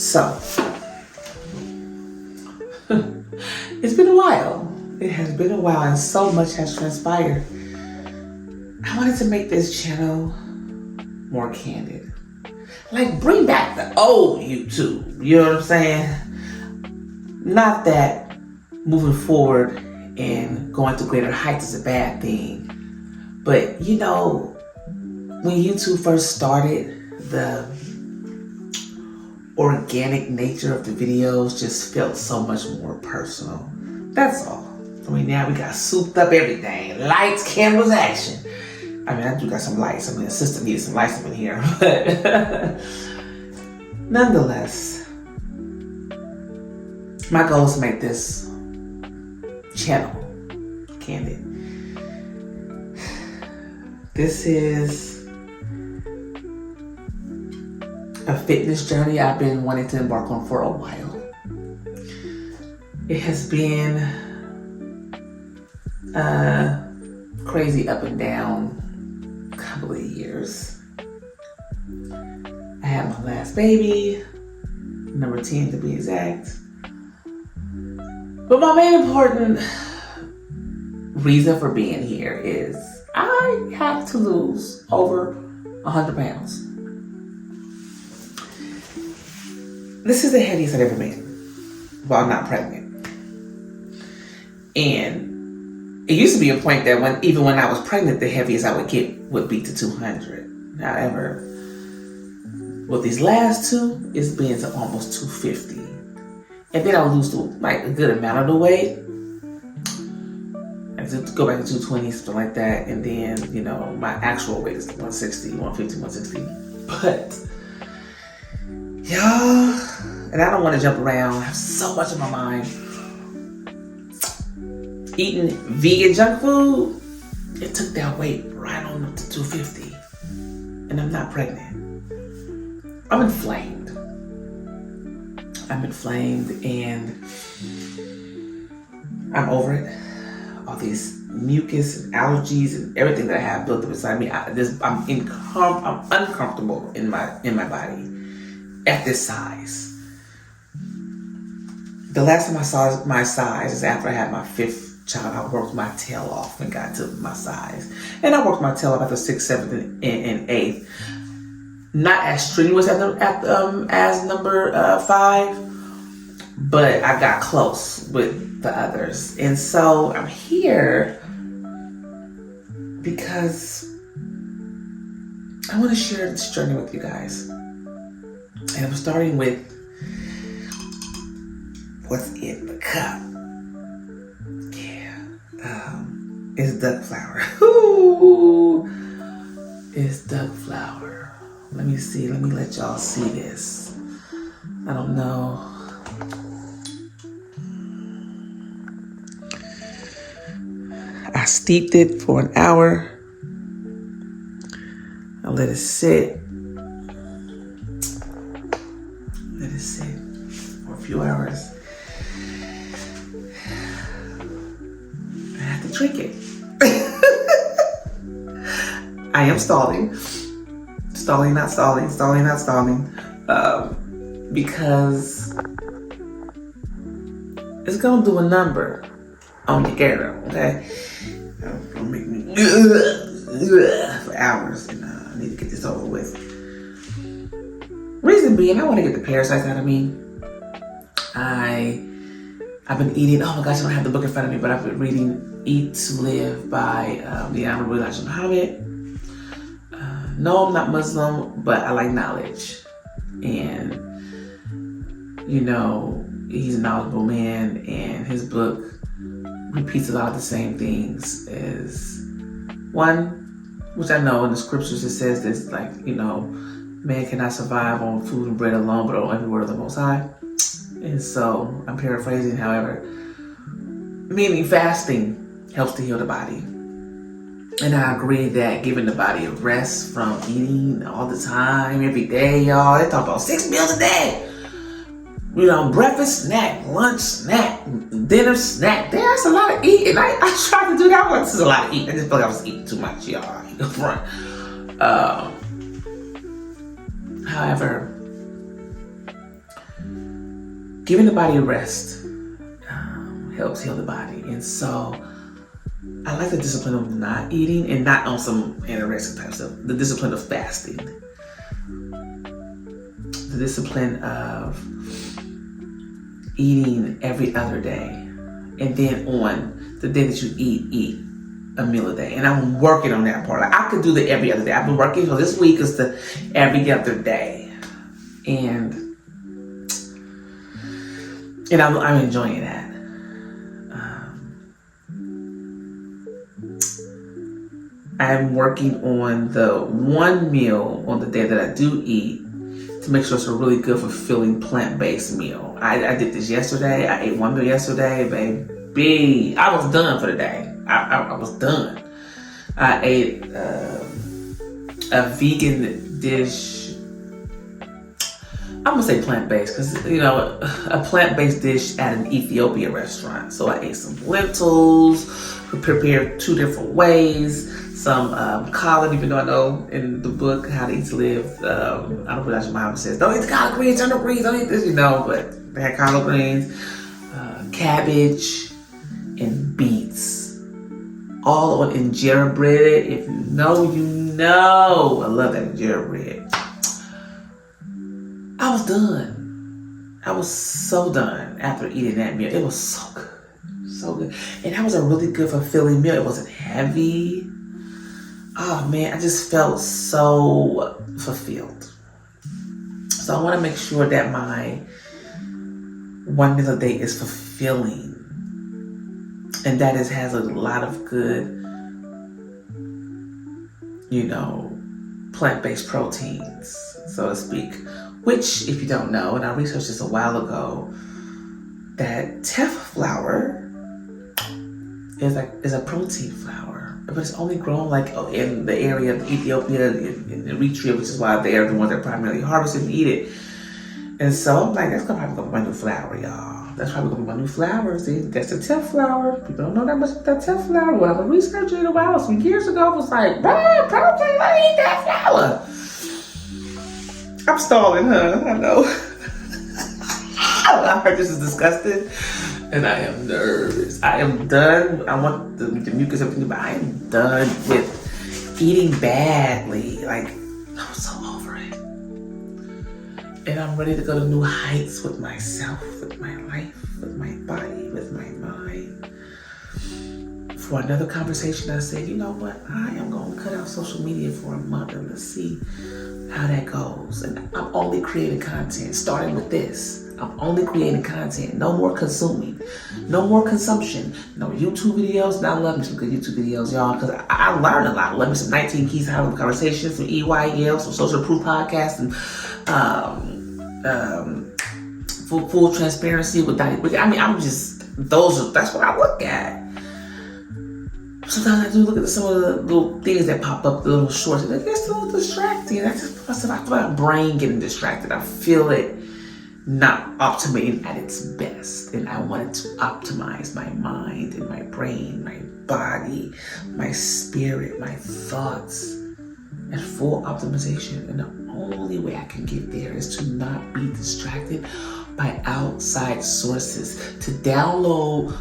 So, it's been a while. It has been a while and so much has transpired. I wanted to make this channel more candid. Like, bring back the old YouTube. You know what I'm saying? Not that moving forward and going to greater heights is a bad thing. But, you know, when YouTube first started, the organic nature of the videos just felt so much more personal. That's all. I mean, now we got souped up everything. Lights, cameras, action. I mean, I do got some lights. I mean, the assistant needs some lights up in here. But nonetheless, my goal is to make this channel candid. This is a fitness journey I've been wanting to embark on for a while. It has been crazy up and down couple of years. I had my last baby, number 10 to be exact. But my main important reason for being here is I have to lose over 100 pounds. This is the heaviest I've ever been while not pregnant. And it used to be a point that even when I was pregnant, the heaviest I would get would be to 200. However, with these last two, it's been to almost 250. And then I would lose like a good amount of the weight. And to go back to 220, something like that. And then, you know, my actual weight is 160, 150, 160. But, y'all, and I don't want to jump around. I have so much on my mind. Eating vegan junk food, it took that weight right on up to 250. And I'm not pregnant. I'm inflamed. And I'm over it. All these mucus and allergies and everything that I have built up inside me. I'm uncomfortable in my body at this size. The last time I saw my size is after I had my 5th child. I worked my tail off and got to my size. And I worked my tail off after 6th, 7th, and 8th. Not as strenuous as number 5, but I got close with the others. And so I'm here because I want to share this journey with you guys. And I'm starting with what's in the cup. It's duck flour. Ooh, it's duck flour. Let me see. Let me let y'all see this. I don't know. I steeped it for an hour. I let it sit. Let it sit for a few hours. I have to drink it. I am stalling. Stalling, not stalling. Stalling, not stalling. Because it's gonna do a number on your girl, okay? It's gonna make me for hours, and I need to get this over with. Reason being, I want to get the parasites out of me. I've been eating, oh my gosh, I don't have the book in front of me, but I've been reading Eat to Live by the Honorable Elijah Muhammad. No, I'm not Muslim, but I like knowledge. And, you know, he's a knowledgeable man, and his book repeats a lot of the same things as one, which I know in the scriptures it says this, like, you know, man cannot survive on food and bread alone, but on every word of the Most High. And so, I'm paraphrasing, however, meaning fasting helps to heal the body. And I agree that giving the body a rest from eating all the time, every day, y'all, they talk about 6 meals a day. You know, breakfast, snack, lunch, snack, dinner, snack. That's a lot of eating. I tried to do that once. This is a lot of eating. I just felt like I was eating too much, y'all. In the front. However, giving the body a rest helps heal the body. And so I like the discipline of not eating, and not on some anorexic type stuff. The discipline of fasting. The discipline of eating every other day. And then on the day that you eat a meal a day. And I'm working on that part. Like, I could do the every other day. I've been working for this week is the every other day. And I'm enjoying that. I'm working on the one meal on the day that I do eat to make sure it's a really good, fulfilling, plant-based meal. I did this yesterday. I ate one meal yesterday, baby. I was done for the day. I was done. I ate a vegan dish. I'm gonna say plant-based because, a plant-based dish at an Ethiopian restaurant. So I ate some lentils, prepared 2 different ways. Some collard, even though I know in the book How to Eat to Live, I don't know what your mom says, don't eat the collard greens, turnip greens, don't eat this, but they had collard greens, cabbage, and beets. All on injera bread. If you know, you know. I love that injera bread. I was done. I was so done after eating that meal. It was so good. So good. And that was a really good, fulfilling meal. It wasn't heavy. Oh man, I just felt so fulfilled. So I want to make sure that my one meal a day is fulfilling. And that has a lot of good, plant-based proteins, so to speak. Which, if you don't know, and I researched this a while ago, that teff flour is a protein flour, but it's only grown in the area of Ethiopia, in Eritrea, which is why they're the ones that primarily harvest and eat it. And so I'm like, that's probably gonna be my new flour, y'all. That's probably gonna be my new flour. See, that's the teff flour. People don't know that much about that teff flour. When I was researching it a while, some years ago, I was like, protein, I eat that flour. I'm stalling, huh? I know. I heard this is disgusting, and I am nervous. I am done. I want the mucus up in the, but I am done with eating badly. I'm so over it. And I'm ready to go to new heights with myself, with my life, with my body, with my mind. For another conversation, I said, you know what? I am going to cut out social media for a month and let's see how that goes. And I'm only creating content, starting with this. I'm only creating content. No more consuming. No more consumption. No YouTube videos. Now I love me some good YouTube videos, y'all, because I learned a lot. I love me some 19 Keys How to Conversations, some EY, Yale, some Social Proof podcasts, and full transparency with Dottie. I mean, that's what I look at. Sometimes I do look at some of the little things that pop up, the little shorts, and it's a little distracting. I feel my brain getting distracted. I feel it not optimating at its best. And I wanted to optimize my mind and my brain, my body, my spirit, my thoughts at full optimization. And the only way I can get there is to not be distracted by outside sources, to download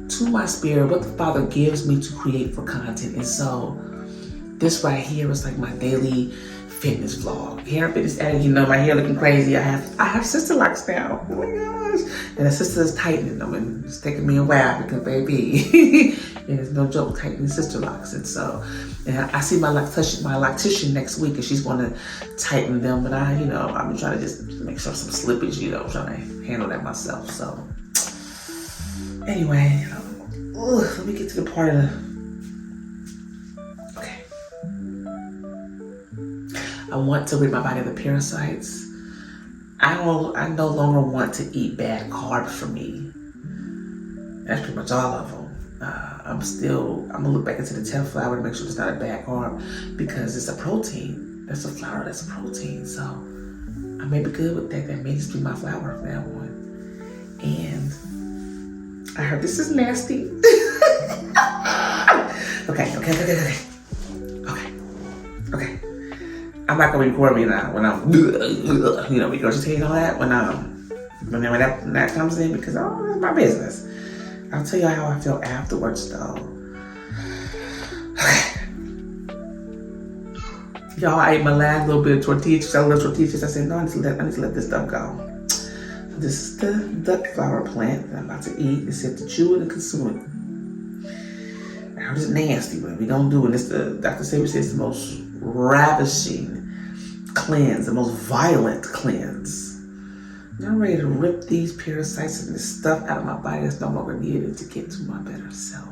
to my spirit what the Father gives me to create for content. And so this right here is like my daily fitness vlog. Hair and fitness editing, my hair looking crazy. I have sister locks now. Oh my gosh. And the sister is tightening them, and it's taking me a while because baby, and it's no joke tightening sister locks. And so, and I see my loctician next week, and she's going to tighten them. But I've been trying to just make sure some slippage, trying to handle that myself. So anyway, let me get to the part of okay. I want to rid my body of the parasites. I no longer want to eat bad carbs for me. That's pretty much all of them. I'm gonna look back into the teff flour to make sure it's not a bad carb because it's a protein. That's a flour, that's a protein. So I may be good with that. That may just be my flour from now on. And I heard this is nasty. Okay. I'm not gonna record me now when I'm, regurgitating all that when I'm But then when that comes in, because that's my business. I'll tell you how I feel afterwards, though. Y'all, I ate my last little bit of tortillas. I love tortillas. I said, no, I need to let this stuff go. So this is the Duh-Fray plant that I'm about to eat. It said to chew it and consume it. I heard it's nasty, but we don't do it. Dr. Saber says it's the most ravishing cleanse, the most violent cleanse. And I'm ready to rip these parasites and this stuff out of my body that's no longer needed to get to my better self.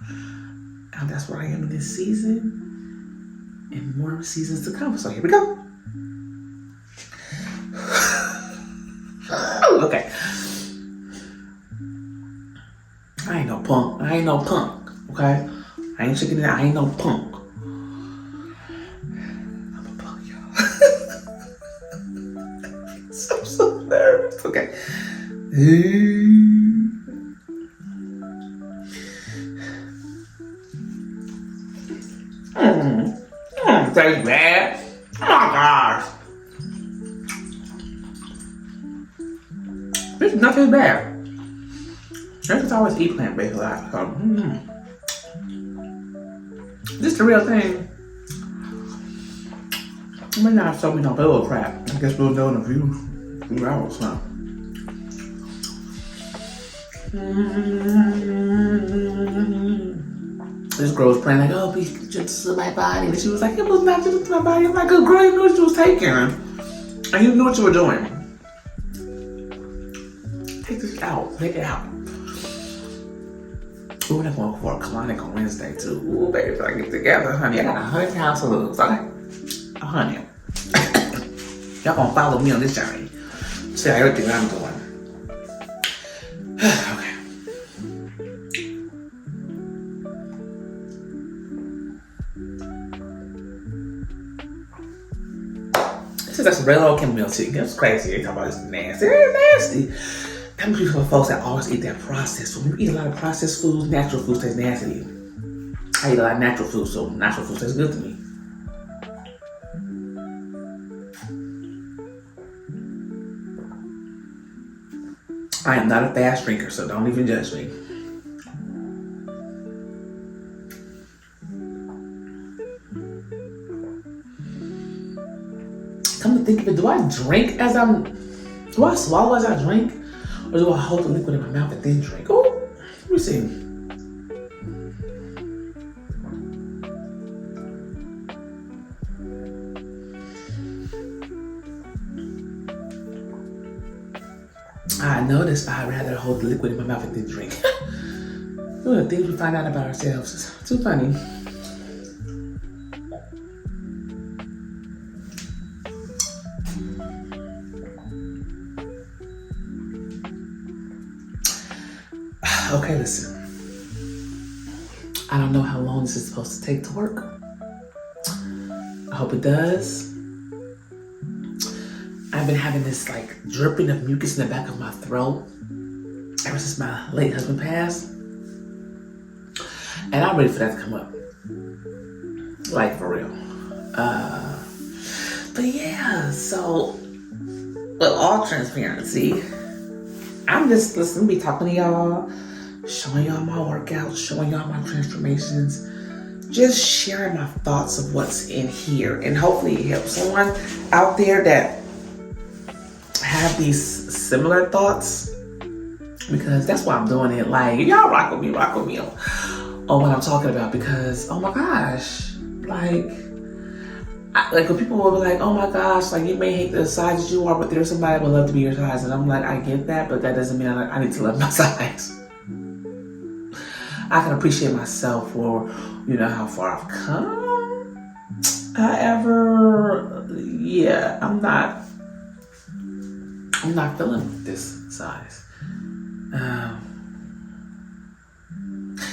And that's where I am in this season and more seasons to come. So here we go. Okay. I ain't no punk. Okay? I ain't chicken in. I ain't no punk. I'm a punk, y'all. I'm so nervous. Okay. Tastes bad. Oh my gosh. This is not as bad. I just always eat plant-based a lot. So, this is the real thing. I may not have sold me no bull crap. I guess we'll know in a few hours, huh? This girl was praying like, oh, be gentle to my body. And she was like, it was not gentle to my body. I'm like, good girl, you knew what you was taking. And you knew what you were doing. Take this out. Take it out. Ooh, we're going for a colonic on Wednesday, too. Ooh, baby, if I get together, honey, I got 100 pounds to lose, okay? 100. Y'all gonna follow me on this journey. See everything I'm doing. Okay. This is like some regular old chamomile tea. It's crazy. They talk about this nasty. It's nasty. I'm people folks that always eat that processed food. When you eat a lot of processed foods, natural foods taste nasty to you. I eat a lot of natural food, so natural food tastes good to me. I am not a fast drinker, so don't even judge me. Come to think of it, do I swallow as I drink? Or do I hold the liquid in my mouth and then drink? Oh, let me see. I noticed I'd rather hold the liquid in my mouth and then drink. One of the things we find out about ourselves is too funny. Okay, listen. I don't know how long this is supposed to take to work. I hope it does. I've been having this like dripping of mucus in the back of my throat ever since my late husband passed. And I'm ready for that to come up. Like for real. But yeah, so with all transparency, I'm just be talking to y'all, showing y'all my workouts, showing y'all my transformations, just sharing my thoughts of what's in here. And hopefully it helps someone out there that have these similar thoughts, because that's why I'm doing it. Like, y'all rock with me on what I'm talking about, because oh my gosh, like when people will be like, oh my gosh, like you may hate the size that you are, but there's somebody that would love to be your size. And I'm like, I get that, but that doesn't mean I need to love my size. I can appreciate myself for, how far I've come. However, yeah, I'm not feeling this size.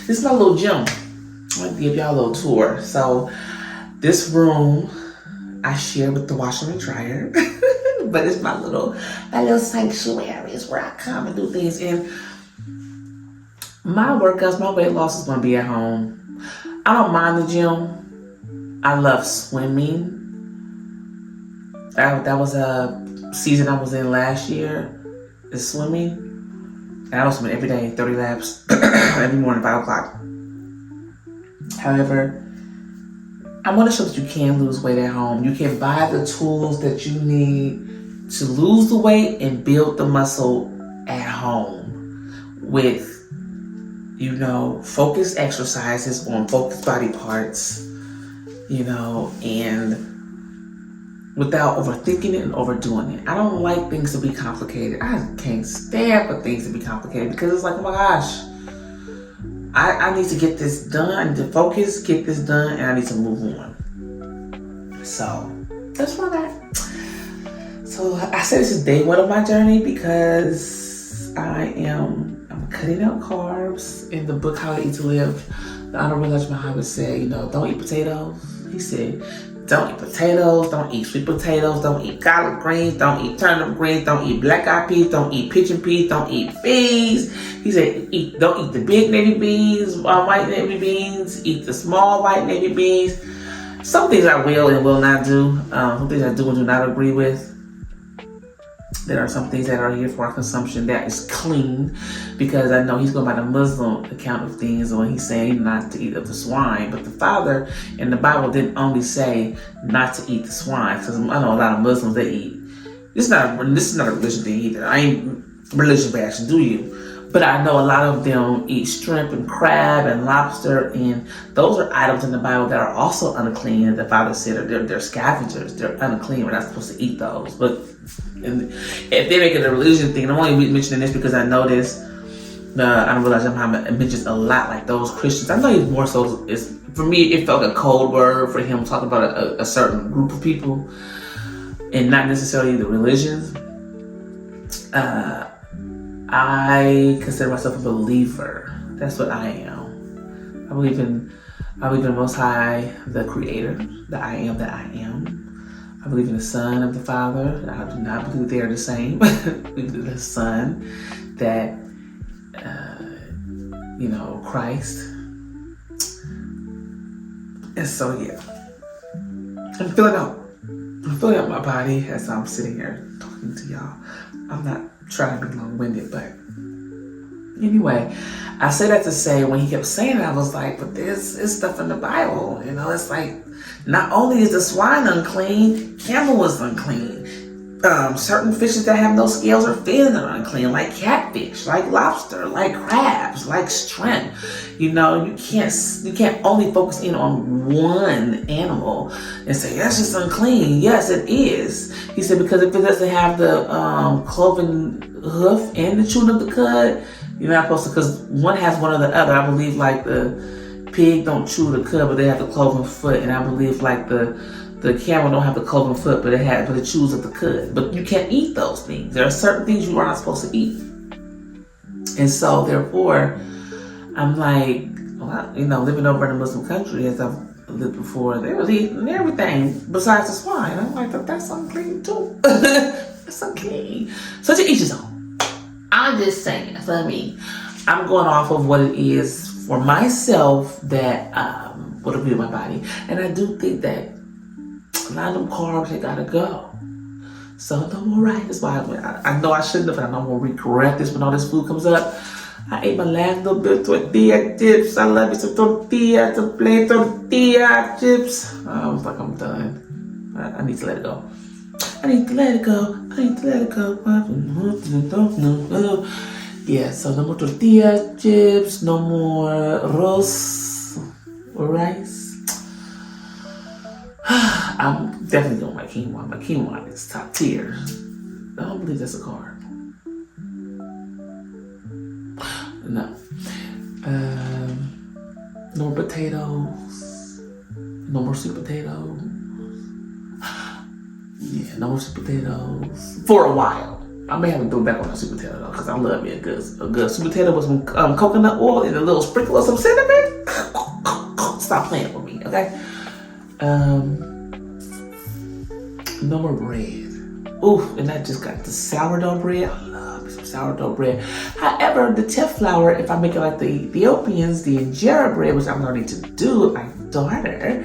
This is my little gym. I'm going to give y'all a little tour. So this room I share with the washer and dryer, but it's my little sanctuary. It's where I come and do things. And my workouts, my weight loss is going to be at home. I don't mind the gym. I love swimming. That was a season I was in last year. is swimming. And I don't swim every day, 30 laps, every morning, 5 o'clock. However, I want to show that you can lose weight at home. You can buy the tools that you need to lose the weight and build the muscle at home with, focused exercises on focused body parts, and without overthinking it and overdoing it. I don't like things to be complicated. I can't stand for things to be complicated because it's like, oh my gosh, I need to get this done. I need to focus, get this done, and I need to move on. So that's where I'm at. So I said this is day one of my journey because I'm cutting out carbs. In the book How to Eat to Live, the Honorable Elijah Muhammad said, don't eat potatoes. He said, don't eat potatoes, don't eat sweet potatoes, don't eat collard greens, don't eat turnip greens, don't eat black eyed peas, don't eat pigeon peas, don't eat beans. He said, don't eat the big navy beans, white navy beans, eat the small white navy beans. Some things I will and will not do. Some things I do and do not agree with. There are some things that are here for our consumption that is clean, because I know he's going by the Muslim account of things when he's saying not to eat of the swine. But the Father in the Bible didn't only say not to eat the swine, because I know a lot of Muslims, they eat. This is not a religion thing either. I ain't religion bashing, do you? But I know a lot of them eat shrimp and crab and lobster, and those are items in the Bible that are also unclean. The Father said they're scavengers. They're unclean. We're not supposed to eat those. But if they make it a religion thing, I'm only mentioning this because I noticed I don't realize Muhammad mentions a lot like those Christians. I know he's more so, for me, it felt like a code word for him talking about a certain group of people and not necessarily the religions. I consider myself a believer. That's what I am. I believe in the Most High, the Creator, the I am that I am. I believe in the Son of the Father. I do not believe they are the same. I believe in the Son, that, Christ. And so, yeah. I'm filling out my body as I'm sitting here talking to y'all. I'm not trying to be long-winded, but anyway, I say that to say, when he kept saying it, I was like, but there's stuff in the Bible, it's like, not only is the swine unclean, camel is unclean. Certain fishes that have no scales or fins are unclean, like catfish, like lobster, like crabs, like shrimp. You can't only focus in on one animal and say that's just unclean. Yes, it is. He said, because if it doesn't have the cloven hoof and the chewing of the cud, you're not supposed to, because one has one or the other. I believe like the pig don't chew the cud, but they have the cloven foot, and I believe like the camel don't have the cloven foot, but it chews at the cud. But you can't eat those things. There are certain things you are not supposed to eat. And so therefore, I'm like, living over in a Muslim country as I've lived before, they was eating everything besides the swine. I'm like, that's unclean too. That's unclean. So to each his own. I'm just saying. That's what I mean. I'm going off of what it is for myself that will be in my body. And I do think that a lot of them carbs, they gotta go. So no more right. That's why I know I shouldn't have, and I know I'm gonna regret this when all this food comes up. I ate my last little bit of tortilla chips. I love me some tortilla, some plain tortilla chips. I was like, I'm done. I need to let it go. Yeah, so no more tortilla chips, no more arroz or rice. I'm definitely doing my quinoa. My quinoa is top tier. I don't believe that's a carb. No. No more potatoes. No more sweet potatoes. Yeah, no more sweet potatoes. For a while. I may have to throw back on the sweet potato though, because I love me a good sweet potato with some coconut oil and a little sprinkle of some cinnamon. Stop playing with me, okay? No more bread. Oof, and I just got the sourdough bread. I love me some sourdough bread. However, the teff flour, if I make it like the Ethiopians, the injera bread, which I'm learning to do with my daughter,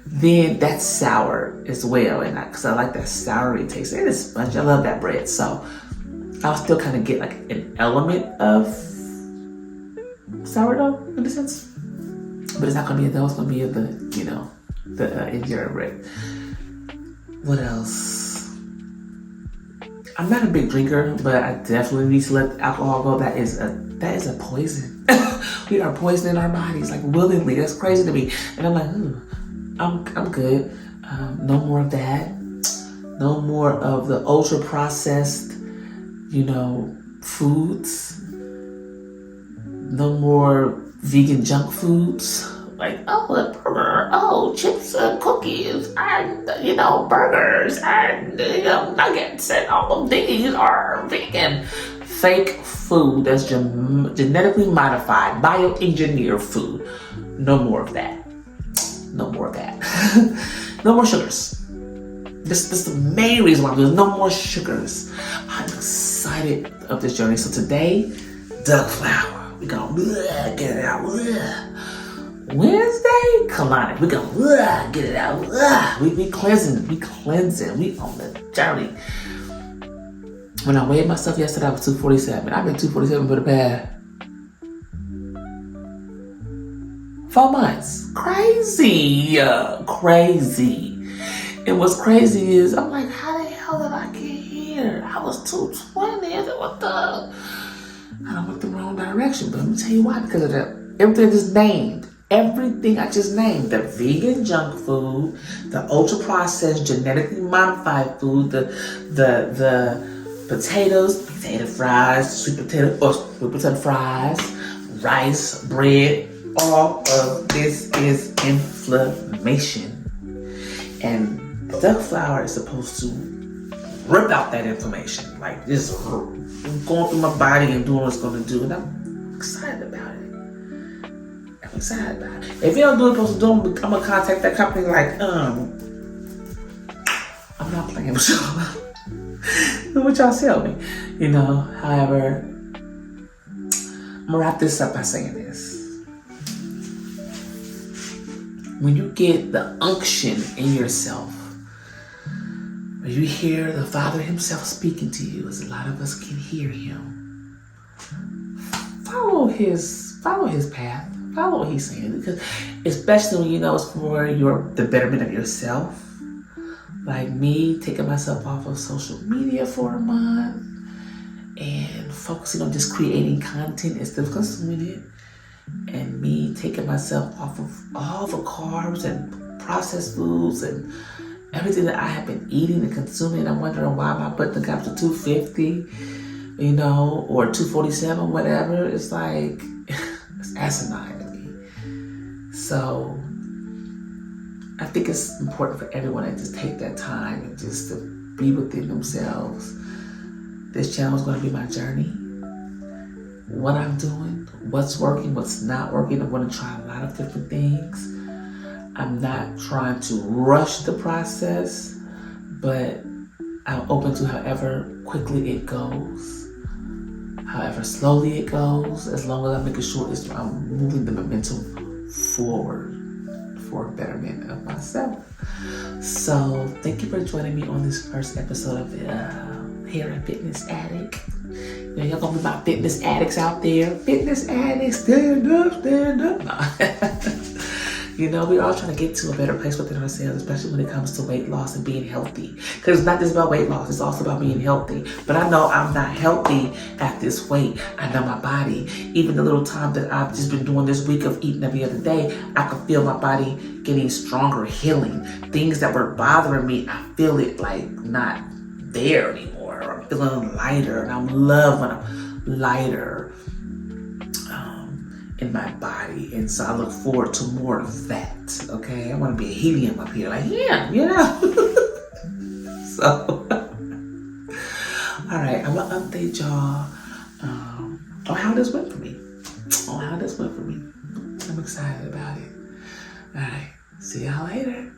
then that's sour as well. And because I like that soury taste. It is spongy. I love that bread. So I'll still kind of get like an element of sourdough in a sense, but it's not gonna be a dough. It's gonna be the injera bread. What else? I'm not a big drinker, but I definitely need to let alcohol go. That is a poison. We are poisoning our bodies like willingly. That's crazy to me. And I'm like, I'm good. No more of that. No more of the ultra processed, foods. No more vegan junk foods. Like, a burger, chips and cookies, and, burgers, and, nuggets, and all of these are vegan. Fake food that's genetically modified, bioengineered food. No more of that. No more of that. No more sugars. This is the main reason why there's no more sugars. I'm excited of this journey. So today, duck flour. We're gonna get it out. Wednesday, colonic. We're gonna get it out. We cleansing. We on the journey. When I weighed myself yesterday, I was 247. I've been 247 for the past 4 months. Crazy. And what's crazy is, I'm like, how the hell did I get here? I was 220. I said, what the? I went the wrong direction. But let me tell you why. Because of everything I just named. Everything I just named. The vegan junk food, the ultra processed, genetically modified food, the potatoes, potato fries, sweet potato fries, rice, bread. All of this is inflammation. And duck flour is supposed to rip out that inflammation. Like, just going through my body and doing what it's going to do. And I'm excited about it. If you don't do what you're supposed to do, I'm going to contact that company like, I'm not playing with y'all. Do what y'all sell me. However, I'm going to wrap this up by saying this. When you get the unction in yourself, when you hear the Father himself speaking to you, as a lot of us can hear him, follow his path. Follow what he's saying, because especially when you know it's for the betterment of yourself. Like me, taking myself off of social media for a month and focusing on just creating content instead of consuming it. And me taking myself off of all the carbs and processed foods and everything that I have been eating and consuming. I'm wondering why my blood got to 250, or 247, whatever. It's like, it's asinine to me. So I think it's important for everyone to just take that time and just to be within themselves. This channel is going to be my journey. What I'm doing, what's working, what's not working. I'm going to try a lot of different things. I'm not trying to rush the process, but I'm open to however quickly it goes, however slowly it goes, as long as I'm making sure I'm moving the momentum forward for betterment of myself. So thank you for joining me on this first episode of Hair and Fitness Addict. Y'all gonna be my fitness addicts out there. Fitness addicts, stand up. No. We're all trying to get to a better place within ourselves, especially when it comes to weight loss and being healthy. Because it's not just about weight loss, it's also about being healthy. But I know I'm not healthy at this weight. I know my body. Even the little time that I've just been doing this week of eating every other day, I can feel my body getting stronger, healing. Things that were bothering me, I feel it like not there anymore. I'm feeling lighter, and I love when I'm lighter in my body, and so I look forward to more of that. Okay, I want to be a helium up here, like So, all right, I'm gonna update y'all on how this went for me. I'm excited about it. All right, see y'all later.